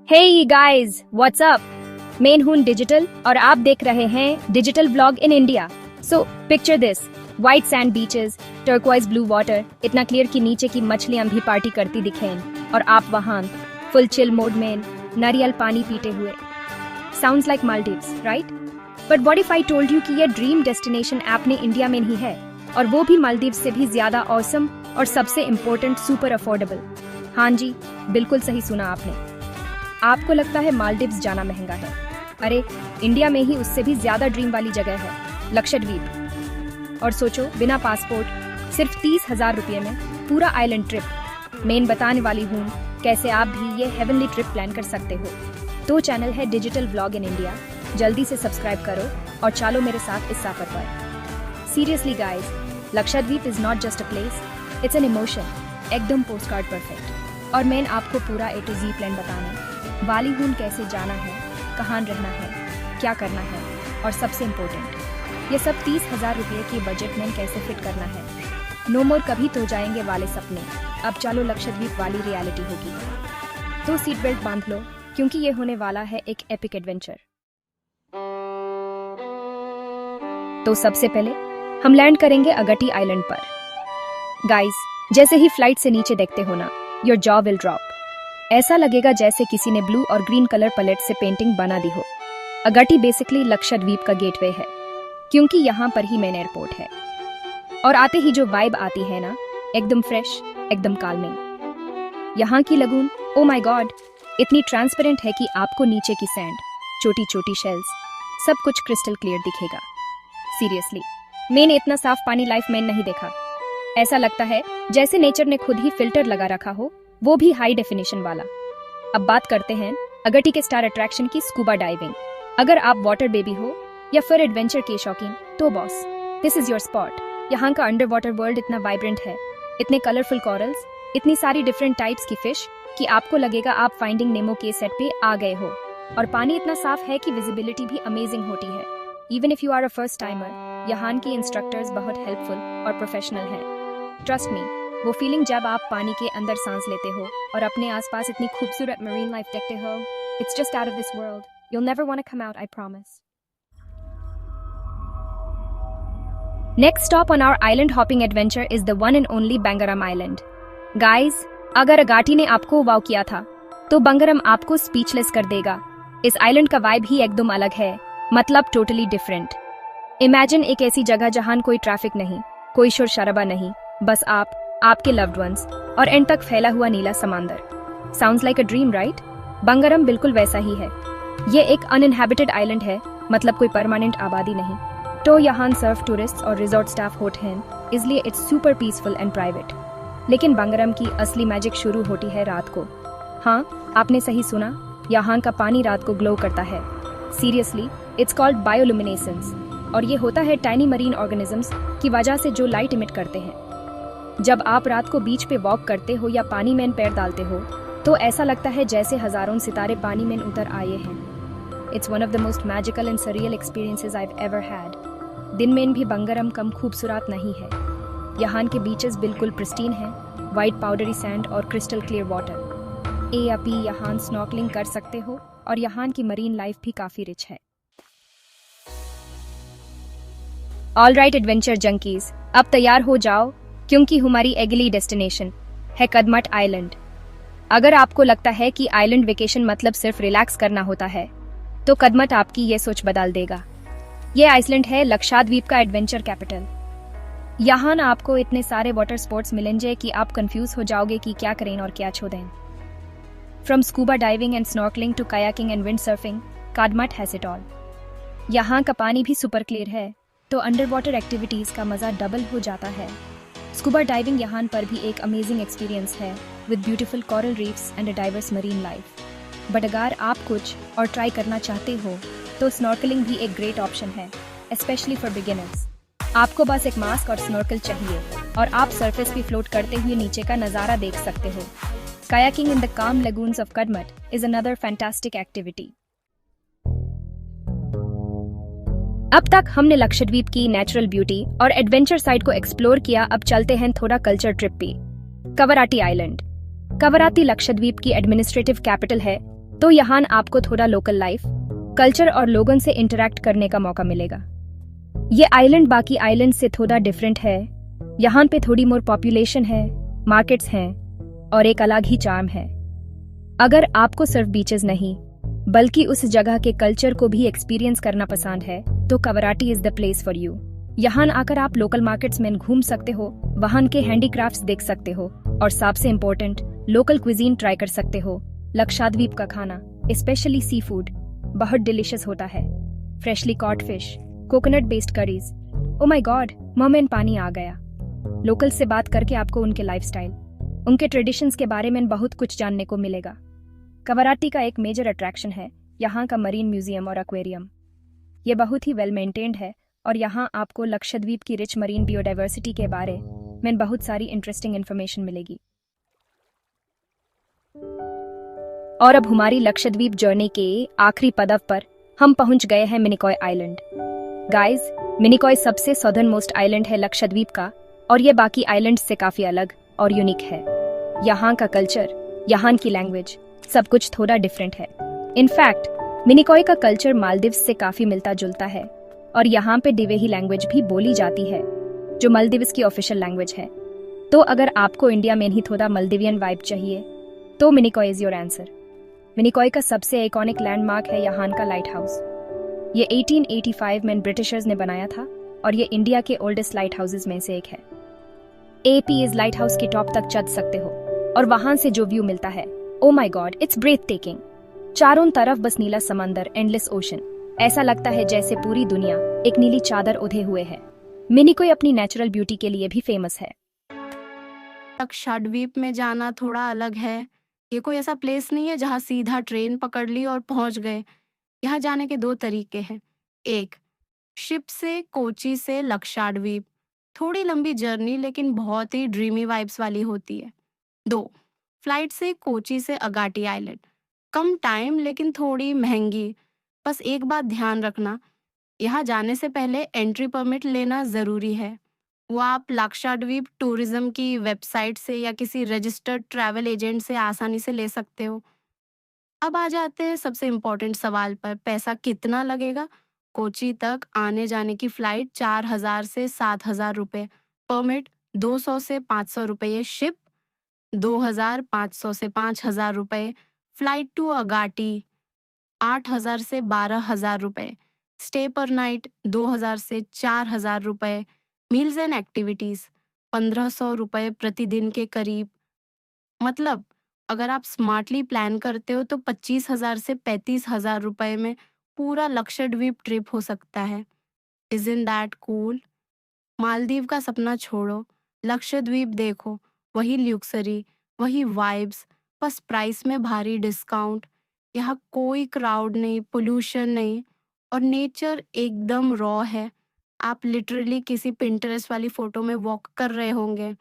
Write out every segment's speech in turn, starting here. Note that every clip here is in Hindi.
Hey guys, what's up? मैं हूं डिजिटल और आप देख रहे हैं digital vlog in India. So picture this, white sand beaches, turquoise blue water, इतना क्लियर कि नीचे की मछलियां भी पार्टी करती दिखें और आप वहां फुल चिल मोड में नारियल पानी पीते हुए। Sounds like Maldives, right? But what if I told you कि ये ड्रीम डेस्टिनेशन आपने इंडिया में नहीं है, और वो भी मालदीव्स से भी ज्यादा ऑसम और सबसे इम्पोर्टेंट सुपर अफोर्डेबल। हाँ जी, बिल्कुल सही सुना आपने। आपको लगता है मालदीव्स जाना महंगा है? अरे इंडिया में ही उससे भी ज्यादा ड्रीम वाली जगह है, लक्षद्वीप। और सोचो, बिना पासपोर्ट सिर्फ 30,000 रुपये में पूरा आइलैंड ट्रिप। मैं बताने वाली हूँ कैसे आप भी ये हेवनली ट्रिप प्लान कर सकते हो। तो चैनल है डिजिटल व्लॉग इन इंडिया, जल्दी से सब्सक्राइब करो और चलो मेरे साथ इस सफर पर। Seriously guys, Lakshadweep is not just a place, it's an emotion, एकदम पोस्टकार्ड परफेक्ट। और मैं आपको पूरा A to Z प्लान बताने वाली हूँ, कैसे जाना है, कहाँ रहना है, क्या करना है, और सबसे इम्पोर्टेंट ये सब 30,000 रुपये की बजट में कैसे फिट करना है। नो मोर कभी तो जाएंगे वाले सपने, अब चलो लक्षद्वीप वाली रियलिटी होगी। तो सीट बेल्ट बांध लो, क्योंकि ये होने वाला है एक एपिक एडवेंचर। तो सबसे पहले हम लैंड करेंगे अगटी आइलैंड पर। गाइस, जैसे ही फ्लाइट से नीचे देखते हो ना, योर जॉ विल ड्रॉप। ऐसा लगेगा जैसे किसी ने ब्लू और ग्रीन कलर पैलेट से पेंटिंग बना दी हो। अगटी बेसिकली लक्षद्वीप का गेटवे है, क्योंकि यहाँ पर ही मेन एयरपोर्ट है। और आते ही जो वाइब आती है ना, एकदम फ्रेश, एकदम काल्मिंग। यहाँ की लगून, ओ माय गॉड, इतनी ट्रांसपेरेंट है कि आपको नीचे की सैंड, छोटी छोटी शेल्स, सब कुछ क्रिस्टल क्लियर दिखेगा। सीरियसली, मैंने इतना साफ पानी लाइफ में नहीं देखा। ऐसा लगता है जैसे नेचर ने खुद ही फिल्टर लगा रखा हो, वो भी हाई डेफिनेशन वाला। अब बात करते हैं अगटी के स्टार अट्रैक्शन की, स्कूबा डाइविंग। अगर आप वाटर बेबी हो या फिर एडवेंचर के शौकीन, तो boss, this is your spot. यहाँ का अंडर वाटर वर्ल्ड इतना वाइब्रेंट है, इतने कलरफुल कॉरल्स, इतनी सारी डिफरेंट टाइप्स की फिश कि आपको लगेगा आप फाइंडिंग नेमो के सेट पे आ गए हो। और पानी इतना साफ है कि विजिबिलिटी भी अमेजिंग होती है। Even if you are a first timer, यहाँ के इंस्ट्रक्टर्स बहुत हेल्पफुल और प्रोफेशनल हैं। ट्रस्ट मी, वो फीलिंग जब आप पानी के अंदर सांस लेते हो और अपने आसपास इतनी खूबसूरत मरीन लाइफ देखते हो, it's just out of this world. You'll never want to come out, I promise. Next stop on our island hopping adventure is the one and only Bangaram Island. Guys, अगर अगाटी ने आपको वाव किया था, तो बंगरम आपको स्पीचलेस कर देगा। इस आइलैंड का वाइब ही एकदम अलग है, मतलब टोटली डिफरेंट। इमेजिन एक ऐसी जगह जहां कोई ट्रैफिक नहीं, कोई शोर शराबा नहीं, बस आप, आपके लव्ड वंस और एंड तक फैला हुआ नीला समंदर। Sounds like a dream, right? Bangaram बिल्कुल वैसा ही है। ये एक अनइनहैबिटेड आइलैंड है, मतलब कोई परमानेंट आबादी नहीं। तो यहाँ सर्फ टूरिस्ट और रिजॉर्ट स्टाफ होते हैं, इसलिए it's super peaceful and private. लेकिन बंगरम की असली मैजिक शुरू होती है रात को। हाँ, आपने सही सुना, यहाँ का पानी रात को ग्लो करता है। सीरियसली, इट्स कॉल्ड बायोलुमिनेसेंस, और ये होता है टाइनी मरीन ऑर्गेनिजम्स की वजह से जो लाइट इमिट करते हैं। जब आप रात को बीच पे वॉक करते हो या पानी में पैर डालते हो, तो ऐसा लगता है जैसे हजारों सितारे पानी में उतर आए हैं। It's one of the most magical and surreal experiences I've ever had. दिन में भी बंगरम कम खूबसूरत नहीं है। यहाँ के बीचेस बिल्कुल प्रिस्टीन हैं, वाइट पाउडरी सैंड और क्रिस्टल क्लियर वाटर। ए या पी यहाँ स्नॉर्कलिंग कर सकते हो, और यहाँ की मरीन लाइफ भी काफी रिच है। ऑल राइट एडवेंचर जंकीज, अब तैयार हो जाओ, क्योंकि हमारी अगली डेस्टिनेशन है कदमत आइलैंड। अगर आपको लगता है कि आइलैंड वेकेशन मतलब सिर्फ रिलैक्स करना होता है, तो कदमत आपकी ये सोच बदल देगा। ये आइसलैंड है लक्षद्वीप का एडवेंचर कैपिटल। यहाँ ना आपको इतने सारे वाटर स्पोर्ट्स मिलेंगे कि आप कंफ्यूज हो जाओगे कि क्या करें और क्या छोड़ें। From scuba diving and snorkelling to kayaking and wind surfing, Kadmat has it all. यहाँ का पानी भी सुपर क्लियर है, तो अंडर वाटर एक्टिविटीज का मजा डबल हो जाता है। स्कूबा डाइविंग यहाँ पर भी एक अमेजिंग एक्सपीरियंस है, with beautiful coral reefs and a diverse marine life. But अगर आप कुछ और ट्राई करना चाहते हो, तो स्नॉर्कलिंग भी एक ग्रेट ऑप्शन है, स्पेशली फॉर बिगिनर्स। आपको बस एक मास्क और स्नॉर्कल चाहिए, और आप सरफेस पे फ्लोट करते हुए नीचे का नज़ारा देख सकते हो। Kayaking in the calm lagoons of Kadmat is another fantastic activity. अब तक हमने लक्षद्वीप की नेचुरल ब्यूटी और एडवेंचर साइड को एक्सप्लोर किया। अब चलते हैं थोड़ा कल्चर ट्रिप पे। कवराटी आइलैंड। कवराती लक्षद्वीप की एडमिनिस्ट्रेटिव कैपिटल है तो यहाँ आपको थोड़ा लोकल लाइफ, कल्चर और लोगों से इंटरेक्ट करने का मौका मिलेगा। ये आइलैंड बाकी आइलैंड से थोड़ा डिफरेंट है। यहाँ पे थोड़ी मोर पॉपुलेशन है, मार्केट्स हैं और एक अलग ही चार्म है। अगर आपको सिर्फ बीचेस नहीं बल्कि उस जगह के कल्चर को भी एक्सपीरियंस करना पसंद है तो Kavaratti is the place for you. यहाँ आकर आप लोकल मार्केट्स में घूम सकते हो, वहां के हैंडीक्राफ्ट्स देख सकते हो और सबसे इम्पोर्टेंट लोकल क्विजीन ट्राई कर सकते हो। लक्षद्वीप का खाना स्पेशली सी फूड बहुत डिलिशियस होता है। Freshly caught fish, coconut based curries, oh my God मुंह में पानी आ गया। लोकल से बात करके आपको उनके लाइफस्टाइल, उनके ट्रेडिशंस के बारे में बहुत कुछ जानने को मिलेगा। कवराटी का एक मेजर अट्रैक्शन है यहाँ का मरीन म्यूजियम और एक्वेरियम। ये बहुत ही वेल मेंटेन्ड है और यहाँ आपको लक्षद्वीप की रिच मरीन बायोडाइवर्सिटी के बारे में बहुत सारी इंटरेस्टिंग इन्फॉर्मेशन मिलेगी। और अब हमारी लक्षद्वीप जर्नी के आखिरी पड़ाव पर हम पहुंच गए हैं मिनिकॉय आइलैंड। गाइस, मिनिकॉय सबसे सदर्न मोस्ट आइलैंड है लक्षद्वीप का और ये बाकी आइलैंड से काफी अलग और यूनिक है। यहाँ का कल्चर, यहाँ की लैंग्वेज, सब कुछ थोड़ा डिफरेंट है। इनफैक्ट मिनिकॉय का कल्चर मालदीव्स से काफी मिलता जुलता है और यहाँ पे डिवेही लैंग्वेज भी बोली जाती है जो मालदीव्स की ऑफिशियल लैंग्वेज है। तो अगर आपको इंडिया में ही थोड़ा मालदीवियन वाइब चाहिए तो Minicoy is your answer. Minicoy का सबसे आइकॉनिक लैंडमार्क है यहाँ का लाइट हाउस। ये 1885 में ब्रिटिशर्स ने बनाया था और ये इंडिया के ओल्डेस्ट लाइट हाउसेज में से एक है। एपी इस लाइट हाउस के टॉप तक चढ़ सकते हो और वहां से जो व्यू मिलता है, ओ my God, it's breath taking. चारों तरफ बस नीला समंदर, एंडलेस ओशन, ऐसा लगता है जैसे पूरी दुनिया एक नीली चादर ओढ़े हुए है। मिनिकॉय अपनी नेचुरल ब्यूटी के लिए भी फेमस है। लक्षद्वीप में जाना थोड़ा अलग है। ये कोई ऐसा प्लेस नहीं है जहाँ सीधा ट्रेन पकड़ ली और पहुंच गए। यहाँ जाने के 2 तरीके हैं। एक, शिप से कोची से लक्षद्वीप, थोड़ी लंबी जर्नी लेकिन बहुत ही ड्रीमी वाइब्स वाली होती है। 2, फ्लाइट से कोची से अगाटी आइलैंड, कम टाइम लेकिन थोड़ी महंगी। बस एक बात ध्यान रखना, यहाँ जाने से पहले एंट्री परमिट लेना ज़रूरी है। वो आप लक्षद्वीप टूरिज्म की वेबसाइट से या किसी रजिस्टर्ड ट्रैवल एजेंट से आसानी से ले सकते हो। अब आ जाते हैं सबसे इम्पोर्टेंट सवाल पर, पैसा कितना लगेगा। कोची तक आने जाने की फ़्लाइट 4,000 से 7,000 रुपये, परमिट 200 से 500 रुपये, शिप 2,500 से 5,000 रुपये, फ़्लाइट टू अगाटी 8,000 से 12,000 रुपये, स्टे पर नाइट 2,000 से 4,000 रुपये, मील्स एंड एक्टिविटीज़ 1,500 रुपये प्रतिदिन के करीब। मतलब अगर आप स्मार्टली प्लान करते हो तो 25,000 से 35,000 रुपये में पूरा लक्षद्वीप ट्रिप हो सकता है। Isn't that cool? मालदीव का सपना छोड़ो, लक्षद्वीप देखो, वही ल्यूक्सरी, वही वाइब्स, बस प्राइस में भारी डिस्काउंट। यहाँ कोई क्राउड नहीं, पोल्यूशन नहीं और नेचर एकदम रॉ है। आप लिटरली किसी पिंटरेस्ट वाली फोटो में वॉक कर रहे होंगे।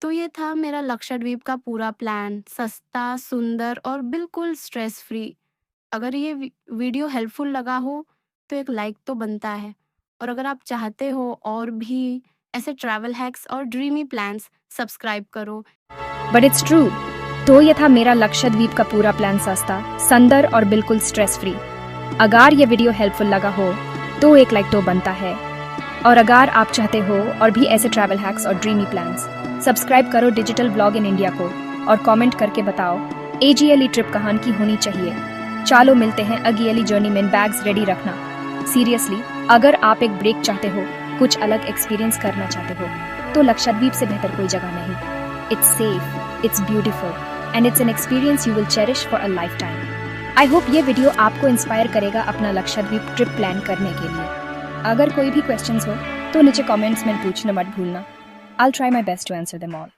तो ये था मेरा लक्षद्वीप का पूरा प्लान, सस्ता, सुंदर और बिल्कुल स्ट्रेस फ्री। अगर ये वीडियो हेल्पफुल लगा हो तो एक लाइक तो बनता है, और अगर आप चाहते हो और भी ऐसे ट्रैवल हैक्स और ड्रीमी प्लान्स, सब्सक्राइब करो। But it's true. तो ये था मेरा लक्षद्वीप का पूरा प्लान, सस्ता, सुंदर और बिल्कुल स्ट्रेस फ्री। अगर ये वीडियो हेल्पफुल लगा हो तो एक लाइक तो बनता है, और अगर आप चाहते हो और भी ऐसे ट्रैवल हैक्स और ड्रीमी प्लान्स, सब्सक्राइब करो डिजिटल ब्लॉग इन इंडिया को और कमेंट करके बताओ एजीएलई ट्रिप कहाँ की होनी चाहिए। चलो मिलते हैं अगली जर्नी में। बैग्स रेडी रखना। सीरियसली, अगर आप एक ब्रेक चाहते हो, कुछ अलग एक्सपीरियंस करना चाहते हो तो लक्षद्वीप से बेहतर कोई जगह नहीं। It's safe, it's beautiful and it's an experience you will cherish for a life time. I hope ये वीडियो आपको इंस्पायर करेगा अपना लक्षद्वीप ट्रिप प्लान करने के लिए। अगर कोई भी क्वेश्चंस हो तो नीचे कमेंट्स में पूछना मत भूलना। I'll try my best to answer them all.